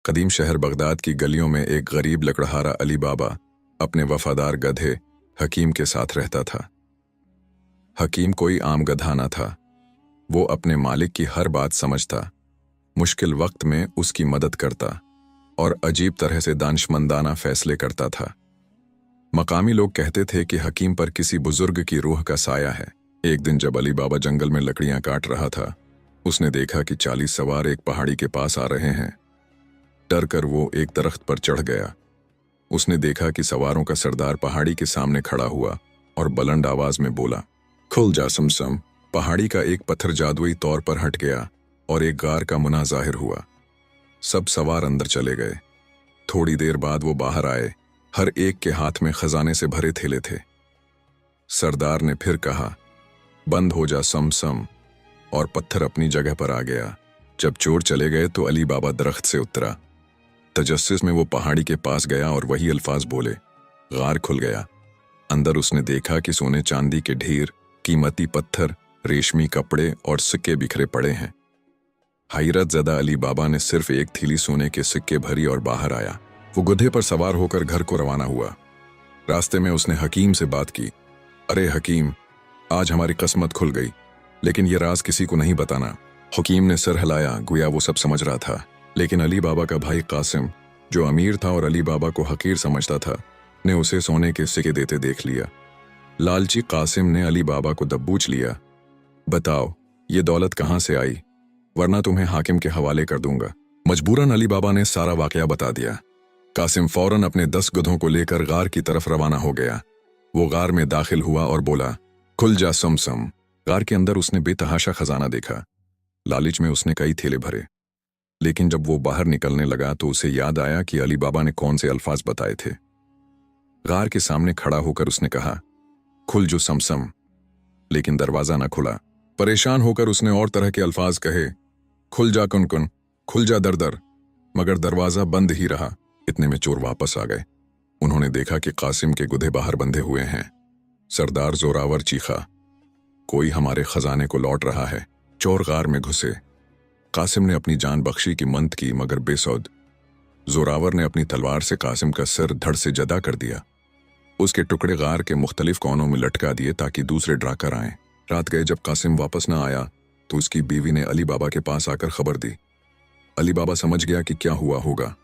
कदीम शहर बगदाद की गलियों में एक गरीब लकड़हारा अली बाबा अपने वफादार गधे हकीम के साथ रहता था। हकीम कोई आम गधा न था। वो अपने मालिक की हर बात समझता, मुश्किल वक्त में उसकी मदद करता और अजीब तरह से दानिशमंदाना फैसले करता था। मकामी लोग कहते थे कि हकीम पर किसी बुजुर्ग की रूह का साया है। एक दिन जब अली बाबा जंगल में लकड़ियां काट रहा था, उसने देखा कि 40 सवार एक पहाड़ी के पास आ रहे हैं। डर कर वो एक दरख्त पर चढ़ गया। उसने देखा कि सवारों का सरदार पहाड़ी के सामने खड़ा हुआ और बुलंद आवाज में बोला, खुल जा समसम। पहाड़ी का एक पत्थर जादुई तौर पर हट गया और एक गार का मुना जाहिर हुआ। सब सवार अंदर चले गए। थोड़ी देर बाद वो बाहर आए। हर एक के हाथ में खजाने से भरे थैले थे। सरदार ने फिर कहा, बंद हो जा समसम, और पत्थर अपनी जगह पर आ गया। जब चोर चले गए तो अली बाबा दरख्त से उतरा। तजस्सुस में वो पहाड़ी के पास गया और वही अल्फाज बोले। गार खुल गया। अंदर उसने देखा कि सोने चांदी के ढेर, कीमती पत्थर, रेशमी कपड़े और सिक्के बिखरे पड़े हैं। हैरत ज़दा अली बाबा ने सिर्फ एक थैली सोने के सिक्के भरी और बाहर आया। वो गधे पर सवार होकर घर को रवाना हुआ। रास्ते में उसने हकीम से बात की। अरे हकीम, आज हमारी किस्मत खुल गई, लेकिन ये राज किसी को नहीं बताना। हकीम ने सर हिलाया, गोया वो सब समझ रहा था। लेकिन अली बाबा का भाई कासिम, जो अमीर था और अली बाबा को हकीर समझता था, ने उसे सोने के सिक्के देते देख लिया। लालची कासिम ने अली बाबा को दबोच लिया। बताओ, ये दौलत कहाँ से आई, वरना तुम्हें हाकिम के हवाले कर दूंगा। मजबूरन अली बाबा ने सारा वाकया बता दिया। कासिम फौरन अपने 10 गधों को लेकर गार की तरफ रवाना हो गया। वो गार में दाखिल हुआ और बोला, खुल जा समसम। गार के अंदर उसने बेतहाशा खजाना देखा। लालच में उसने कई थैले भरे, लेकिन जब वो बाहर निकलने लगा तो उसे याद आया कि अली बाबा ने कौन से अल्फाज बताए थे। गार के सामने खड़ा होकर उसने कहा, खुल जो समसम, लेकिन दरवाजा ना खुला। परेशान होकर उसने और तरह के अल्फाज कहे, खुल जा कुन, खुल जा दर, मगर दरवाजा बंद ही रहा। इतने में चोर वापस आ गए। उन्होंने देखा कि कासिम के गुधे बाहर बंधे हुए हैं। सरदार जोरावर चीखा, कोई हमारे खजाने को लौट रहा है। चोर गार में घुसे। कासिम ने अपनी जान बख्शी की मंत की, मगर बेसौद। जोरावर ने अपनी तलवार से कासिम का सिर धड़ से जदा कर दिया। उसके टुकड़े गार के मुख्तलिफ कोनों में लटका दिए ताकि दूसरे ड्राकर आएं। रात गए जब कासिम वापस न आया तो उसकी बीवी ने अली बाबा के पास आकर खबर दी। अली बाबा समझ गया कि क्या हुआ होगा।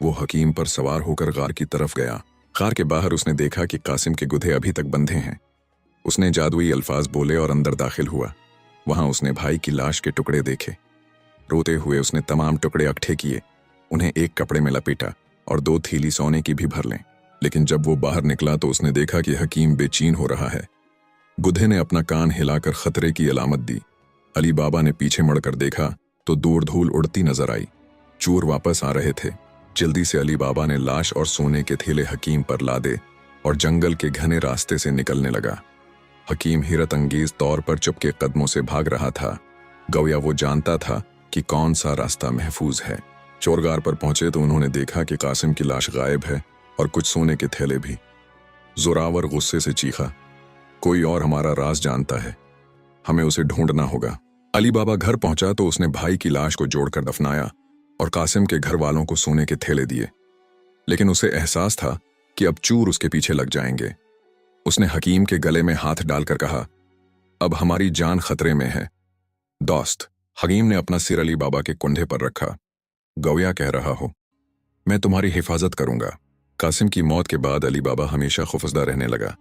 वो हकीम पर सवार होकर गार की तरफ गया। गार के बाहर उसने देखा कि कासिम के गुधे अभी तक बंधे हैं। उसने जादुई अल्फाज बोले और अंदर दाखिल हुआ। वहां उसने भाई की लाश के टुकड़े देखे। रोते हुए उसने तमाम टुकड़े इकट्ठे किए, उन्हें एक कपड़े में लपेटा और 2 थैली सोने की भी भर लें। लेकिन जब वो बाहर निकला तो उसने देखा कि हकीम बेचैन हो रहा है। गुधे ने अपना कान हिलाकर खतरे की अलामत दी। अली बाबा ने पीछे मुड़कर देखा तो दूर धूल उड़ती नजर आई। चोर वापस आ रहे थे। जल्दी से अली बाबा ने लाश और सोने के थैले हकीम पर लादे और जंगल के घने रास्ते से निकलने लगा। हकीम हैरत अंगेज तौर पर चुपके कदमों से भाग रहा था। गोया वो जानता था कि कौन सा रास्ता महफूज है। चोरगार पर पहुंचे तो उन्होंने देखा कि कासिम की लाश गायब है और कुछ सोने के थैले भी। जोरावर गुस्से से चीखा, कोई और हमारा राज जानता है, हमें उसे ढूंढना होगा। अली बाबा घर पहुंचा तो उसने भाई की लाश को जोड़कर दफनाया और कासिम के घर वालों को सोने के थैले दिए। लेकिन उसे एहसास था कि अब चोर उसके पीछे लग जाएंगे। उसने हकीम के गले में हाथ डालकर कहा, अब हमारी जान खतरे में है। दोस्त, हकीम ने अपना सिर अली बाबा के कुंधे पर रखा। गोया कह रहा हो, मैं तुम्हारी हिफाजत करूंगा। कासिम की मौत के बाद अली बाबा हमेशा खौफजदा रहने लगा।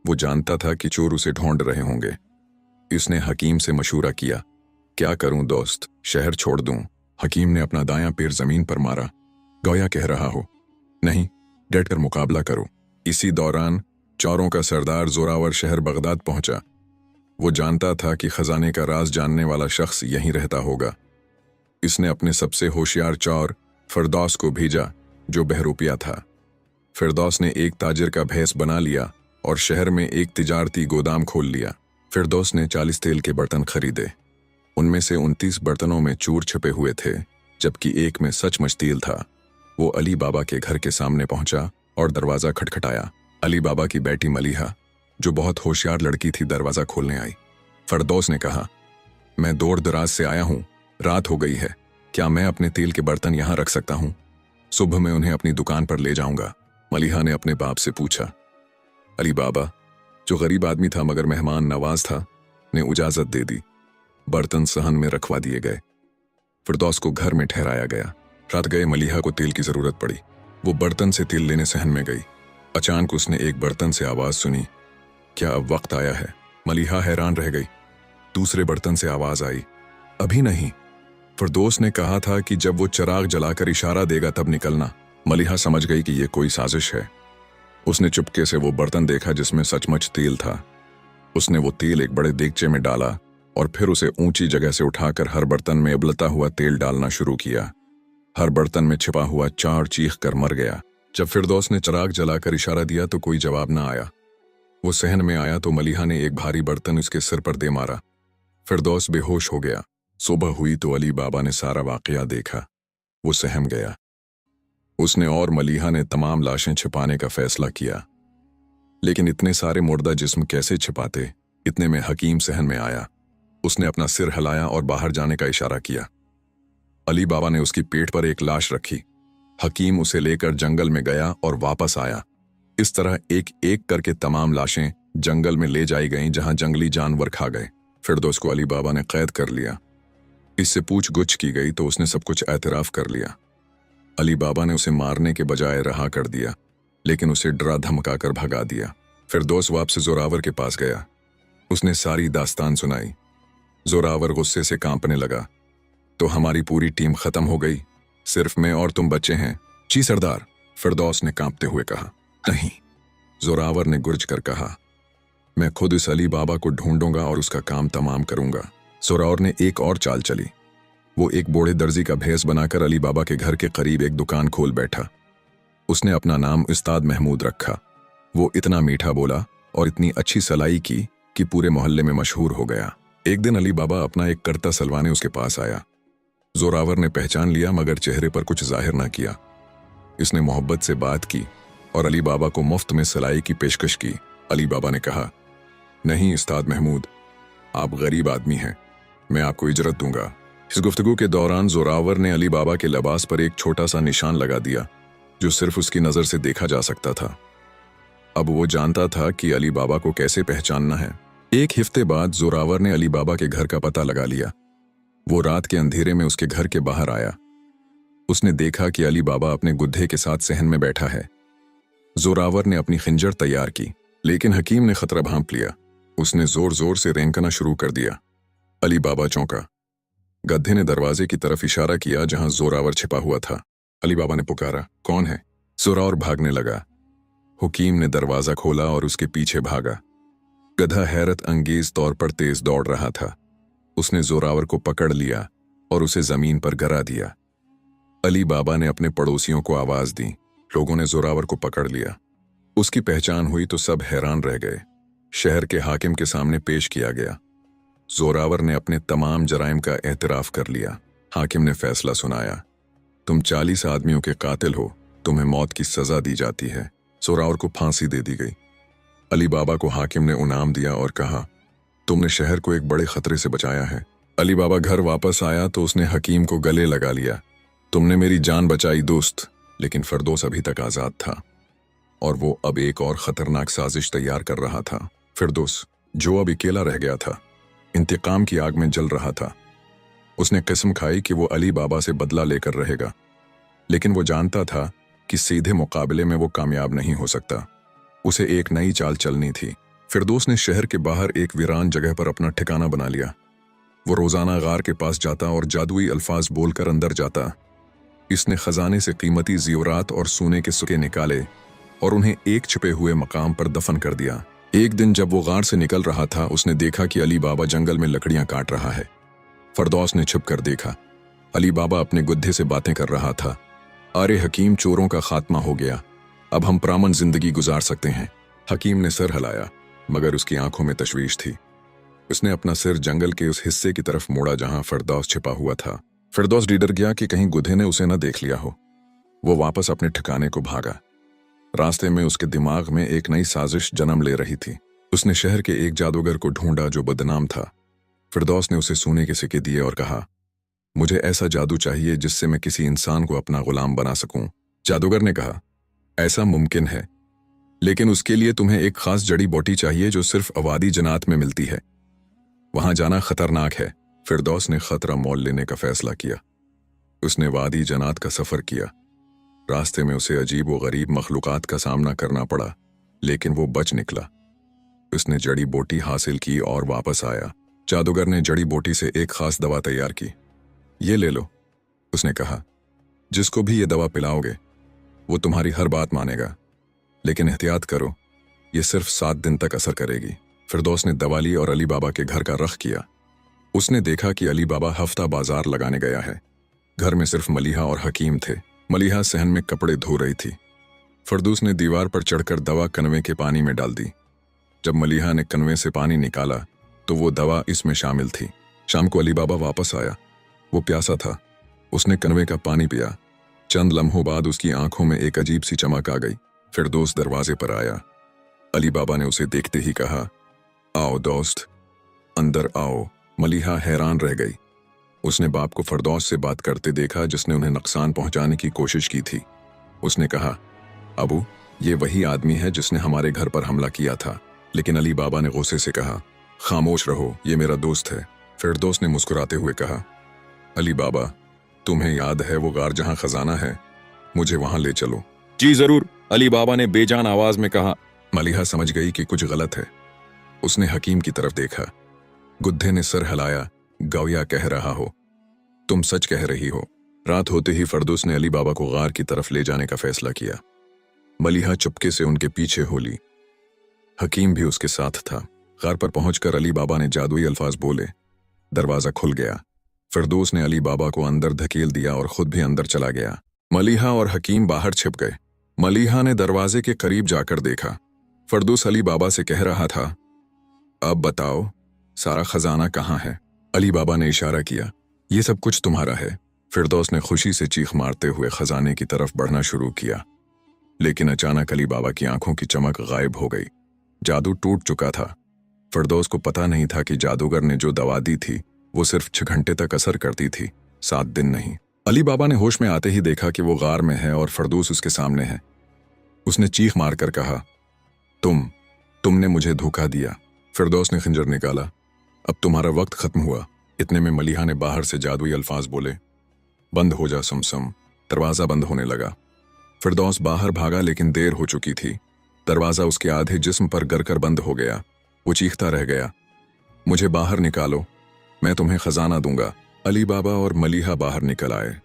वो जानता था कि चोर उसे ढूंढ रहे होंगे। उसने हकीम से मशूरा किया, क्या करूं दोस्त, शहर छोड़ दूं? हकीम ने अपना दायां पैर जमीन पर मारा। गोया कह रहा हो, नहीं, डटकर मुकाबला करो। इसी दौरान चोरों का सरदार जोरावर शहर बगदाद पहुंचा। वो जानता था कि खजाने का राज जानने वाला शख्स यहीं रहता होगा। इसने अपने सबसे होशियार चोर फिरदौस को भेजा, जो बहरूपिया था। फिरदौस ने एक ताजिर का भेस बना लिया और शहर में एक तिजारती गोदाम खोल लिया। फिरदौस ने 40 तेल के बर्तन खरीदे। उनमें से 29 बर्तनों में चूर छिपे हुए थे, जबकि एक में सचमुच तेल था। वो अली बाबा के घर के सामने पहुंचा और दरवाजा खटखटाया। अली बाबा की बेटी मलीहा, जो बहुत होशियार लड़की थी, दरवाजा खोलने आई। फिरदौस ने कहा, मैं दूर दराज से आया हूं, रात हो गई है, क्या मैं अपने तेल के बर्तन यहाँ रख सकता हूँ? सुबह मैं उन्हें अपनी दुकान पर ले जाऊंगा। मलिहा ने अपने बाप से पूछा। अली बाबा, जो गरीब आदमी था मगर मेहमान नवाज था, ने इजाजत दे दी। बर्तन सहन में रखवा दिए गए। फिरदौस को घर में ठहराया गया। रात गए मलिहा को तेल की जरूरत पड़ी। वो बर्तन से तेल लेने सहन में गई। अचानक उसने एक बर्तन से आवाज सुनी। क्या अब वक्त आया है? मलिहा हैरान रह गई। दूसरे बर्तन से आवाज आई। अभी नहीं। फिरदौस ने कहा था कि जब वो चिराग जलाकर इशारा देगा तब निकलना। मलिहा समझ गई कि ये कोई साजिश है। उसने चुपके से वो बर्तन देखा जिसमें सचमुच तेल था। उसने वो तेल एक बड़े देगचे में डाला और फिर उसे ऊंची जगह से उठाकर हर बर्तन में उबलता हुआ तेल डालना शुरू किया। हर बर्तन में छिपा हुआ चार चीख कर मर गया। जब फिरदौस ने चिराग जलाकर इशारा दिया तो कोई जवाब न आया। वो सहन में आया तो मलिहा ने एक भारी बर्तन उसके सिर पर दे मारा। फिरदौस बेहोश हो गया। सुबह हुई तो अली बाबा ने सारा वाकया देखा। वो सहम गया। उसने और मलिहा ने तमाम लाशें छिपाने का फैसला किया। लेकिन इतने सारे मुर्दा जिस्म कैसे छिपाते? इतने में हकीम सहन में आया। उसने अपना सिर हिलाया और बाहर जाने का इशारा किया। अली बाबा ने उसकी पेट पर एक लाश रखी। हकीम उसे लेकर जंगल में गया और वापस आया। इस तरह एक एक करके तमाम लाशें जंगल में ले जाई गईं जहां जंगली जानवर खा गए। फिरदौस को अली बाबा ने कैद कर लिया। इससे पूछगुछ की गई तो उसने सब कुछ एतराफ कर लिया। अली बाबा ने उसे मारने के बजाय रहा कर दिया, लेकिन उसे डरा धमकाकर भगा दिया। फिरदौस वापस जोरावर के पास गया। उसने सारी दास्तान सुनाई। जोरावर गुस्से से कांपने लगा। तो हमारी पूरी टीम खत्म हो गई, सिर्फ मैं और तुम बचे हैं? जी सरदार, फिरदौस ने कांपते हुए कहा। नहीं, जोरावर ने गुर्ज कर कहा। मैं खुद इस अली बाबा को ढूंढूंगा और उसका काम तमाम करूंगा। जोरावर ने एक और चाल चली। वो एक बूढ़े दर्जी का भेष बनाकर अली बाबा के घर के करीब एक दुकान खोल बैठा। उसने अपना नाम उस्ताद महमूद रखा। वो इतना मीठा बोला और इतनी अच्छी सलाई की कि पूरे मोहल्ले में मशहूर हो गया। एक दिन अली बाबा अपना एक करता सलवाने उसके पास आया। जोरावर ने पहचान लिया मगर चेहरे पर कुछ जाहिर न किया। इसने मोहब्बत से बात की और अली बाबा को मुफ्त में सिलाई की पेशकश की। अली बाबा ने कहा, नहीं उस्ताद महमूद, आप गरीब आदमी हैं, मैं आपको इजरत दूंगा। इस गुफ्तगू के दौरान जोरावर ने अली बाबा के लिबास पर एक छोटा सा निशान लगा दिया जो सिर्फ उसकी नजर से देखा जा सकता था। अब वो जानता था कि अली बाबा को कैसे पहचानना है। एक हफ्ते बाद जोरावर ने अली बाबा के घर का पता लगा लिया। वो रात के अंधेरे में उसके घर के बाहर आया। उसने देखा कि अली बाबा अपने गुद्धे के साथ सहन में बैठा है। जोरावर ने अपनी खंजर तैयार की, लेकिन हकीम ने खतरा भांप लिया। उसने जोर जोर से रेंकना शुरू कर दिया। अली बाबा चौंका। गधे ने दरवाजे की तरफ इशारा किया जहां जोरावर छिपा हुआ था। अली बाबा ने पुकारा, कौन है? जोरावर भागने लगा। हकीम ने दरवाजा खोला और उसके पीछे भागा। गधा हैरत अंगेज तौर पर तेज दौड़ रहा था। उसने जोरावर को पकड़ लिया और उसे जमीन पर गिरा दिया। अली बाबा ने अपने पड़ोसियों को आवाज दी। लोगों ने जोरावर को पकड़ लिया। उसकी पहचान हुई तो सब हैरान रह गए। शहर के हाकिम के सामने पेश किया गया। जोरावर ने अपने तमाम जराइम का एतराफ कर लिया। हाकिम ने फैसला सुनाया, तुम 40 आदमियों के कातिल हो, तुम्हें मौत की सजा दी जाती है। जोरावर को फांसी दे दी गई। अली बाबा को हाकिम ने इनाम दिया और कहा, तुमने शहर को एक बड़े खतरे से बचाया है। अली बाबा घर वापस आया तो उसने हकीम को गले लगा लिया। तुमने मेरी जान बचाई दोस्त। लेकिन फिरदौस अभी तक आजाद था और वो अब एक और खतरनाक साजिश तैयार कर रहा था। फिरदौस, जो अब अकेला रह गया था, इंतकाम की आग में जल रहा था। उसने कसम खाई कि वो अली बाबा से बदला लेकर रहेगा, लेकिन वो जानता था कि सीधे मुकाबले में वो कामयाब नहीं हो सकता। उसे एक नई चाल चलनी थी। फिरदौस ने शहर के बाहर एक वीरान जगह पर अपना ठिकाना बना लिया। वो रोजाना गार के पास जाता और जादुई अल्फाज बोलकर अंदर जाता। इसने खजाने से कीमती ज़ेवरात और सोने के सिक्के निकाले और उन्हें एक छिपे हुए मकाम पर दफन कर दिया। एक दिन जब वो गार से निकल रहा था, उसने देखा कि अली बाबा जंगल में लकड़ियां काट रहा है। फिरदौस ने छिप कर देखा। अली बाबा अपने गुद्धे से बातें कर रहा था। अरे हकीम, चोरों का खात्मा हो गया, अब हम प्रामन जिंदगी गुजार सकते हैं। हकीम ने सर हिलाया, मगर उसकी आंखों में तशवीश थी। उसने अपना सिर जंगल के उस हिस्से की तरफ मोड़ा जहां फिरदौस छिपा हुआ था। फिरदौस डर गया कि कहीं गुधे ने उसे न देख लिया हो। वो वापस अपने ठिकाने को भागा। रास्ते में उसके दिमाग में एक नई साजिश जन्म ले रही थी। उसने शहर के एक जादूगर को ढूंढा जो बदनाम था। फिरदौस ने उसे सोने के सिक्के दिए और कहा, मुझे ऐसा जादू चाहिए जिससे मैं किसी इंसान को अपना गुलाम बना सकूं। जादूगर ने कहा, ऐसा मुमकिन है, लेकिन उसके लिए तुम्हें एक खास जड़ी बूटी चाहिए जो सिर्फ अवादी जन्नात में मिलती है। वहां जाना खतरनाक है। फिरदौस ने खतरा मोल लेने का फैसला किया। उसने वादी जन्नात का सफर किया। रास्ते में उसे अजीब व गरीब मखलूकात का सामना करना पड़ा, लेकिन वो बच निकला। उसने जड़ी बूटी हासिल की और वापस आया। जादूगर ने जड़ी बूटी से एक खास दवा तैयार की। ये ले लो, उसने कहा। जिसको भी ये दवा पिलाओगे वो तुम्हारी हर बात मानेगा, लेकिन एहतियात करो, ये सिर्फ 7 दिन तक असर करेगी। फिरदौस ने दवा ली और अली बाबा के घर का रख किया। उसने देखा कि अली बाबा हफ्ता बाजार लगाने गया है। घर में सिर्फ मलिहा और हकीम थे। मलिहा सहन में कपड़े धो रही थी। फिरदौस ने दीवार पर चढ़कर दवा कनवे के पानी में डाल दी। जब मलिहा ने कनवे से पानी निकाला तो वो दवा इसमें शामिल थी। शाम को अली बाबा वापस आया। वो प्यासा था। उसने कनवे का पानी पिया। चंद लम्हों बाद उसकी आंखों में एक अजीब सी चमक आ गई। फिरदौस दरवाजे पर आया। अली बाबा ने उसे देखते ही कहा, आओ दोस्त, अंदर आओ। मलिहा हैरान रह गई। उसने बाप को फिरदौस से बात करते देखा जिसने उन्हें नुकसान पहुंचाने की कोशिश की थी। उसने कहा, अबू, ये वही आदमी है जिसने हमारे घर पर हमला किया था। लेकिन अली बाबा ने गुस्से से कहा, खामोश रहो, ये मेरा दोस्त है। फिरदौस ने मुस्कुराते हुए कहा, अली बाबा, तुम्हें याद है वो गार जहां खजाना है? मुझे वहां ले चलो। जी जरूर, अली बाबा ने बेजान आवाज में कहा। मलिहा समझ गई कि कुछ गलत है। उसने हकीम की तरफ देखा। गुद्दे ने सर हिलाया, गौया कह रहा हो, तुम सच कह रही हो। रात होते ही फिरदौस ने अली बाबा को गार की तरफ ले जाने का फैसला किया। मलिहा चुपके से उनके पीछे हो ली। हकीम भी उसके साथ था। गार पर पहुंचकर अली बाबा ने जादुई अल्फाज बोले। दरवाजा खुल गया। फिरदौस ने अली बाबा को अंदर धकेल दिया और खुद भी अंदर चला गया। मलिहा और हकीम बाहर छिप गए। मलिहा ने दरवाजे के करीब जाकर देखा। फिरदौस अली बाबा से कह रहा था, अब बताओ, सारा खजाना कहाँ है? अली बाबा ने इशारा किया, ये सब कुछ तुम्हारा है। फिरदौस ने खुशी से चीख मारते हुए खजाने की तरफ बढ़ना शुरू किया। लेकिन अचानक अली बाबा की आंखों की चमक गायब हो गई। जादू टूट चुका था। फिरदौस को पता नहीं था कि जादूगर ने जो दवा दी थी वो सिर्फ 6 घंटे तक असर करती थी, 7 दिन नहीं। अली बाबा ने होश में आते ही देखा कि वो गार में है और फिरदौस उसके सामने है। उसने चीख मारकर कहा, तुमने मुझे धोखा दिया। फिरदौस ने खंजर निकाला। अब तुम्हारा वक्त खत्म हुआ। इतने में मलिहा ने बाहर से जादुई अल्फाज बोले, बंद हो जा समसम। दरवाजा बंद होने लगा। फिरदौस बाहर भागा, लेकिन देर हो चुकी थी। दरवाजा उसके आधे जिस्म पर गरकर बंद हो गया। वो चीखता रह गया, मुझे बाहर निकालो, मैं तुम्हें खजाना दूंगा। अली बाबा और मलिहा बाहर निकल आए।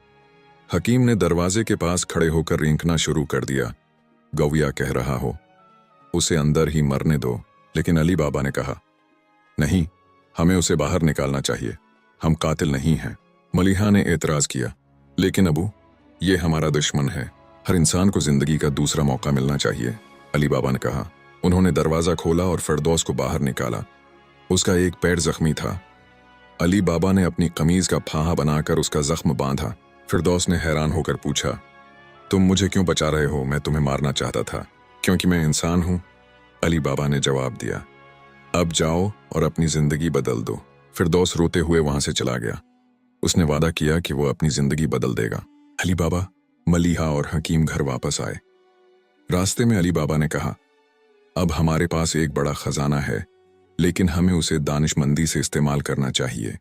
हकीम ने दरवाजे के पास खड़े होकर रेंकना शुरू कर दिया। गौया कह रहा हो, उसे अंदर ही मरने दो। लेकिन अली बाबा ने कहा, नहीं, हमें उसे बाहर निकालना चाहिए, हम कातिल नहीं हैं। मलिहा ने एतराज किया, लेकिन अबू, ये हमारा दुश्मन है, हर इंसान को जिंदगी का दूसरा मौका मिलना चाहिए। अली बाबा ने कहा। उन्होंने दरवाजा खोला और फिरदौस को बाहर निकाला। उसका एक पैर जख्मी था। अली बाबा ने अपनी कमीज का फाहा बनाकर उसका जख्म बांधा। फिरदौस ने हैरान होकर पूछा, तुम मुझे क्यों बचा रहे हो? मैं तुम्हें मारना चाहता था, क्योंकि मैं इंसान हूं। अली बाबा ने जवाब दिया, अब जाओ और अपनी जिंदगी बदल दो। फिरदौस रोते हुए वहां से चला गया। उसने वादा किया कि वो अपनी जिंदगी बदल देगा। अली बाबा, मलिहा और हकीम घर वापस आए। रास्ते में अली बाबा ने कहा, अब हमारे पास एक बड़ा खजाना है, लेकिन हमें उसे दानिशमंदी से इस्तेमाल करना चाहिए।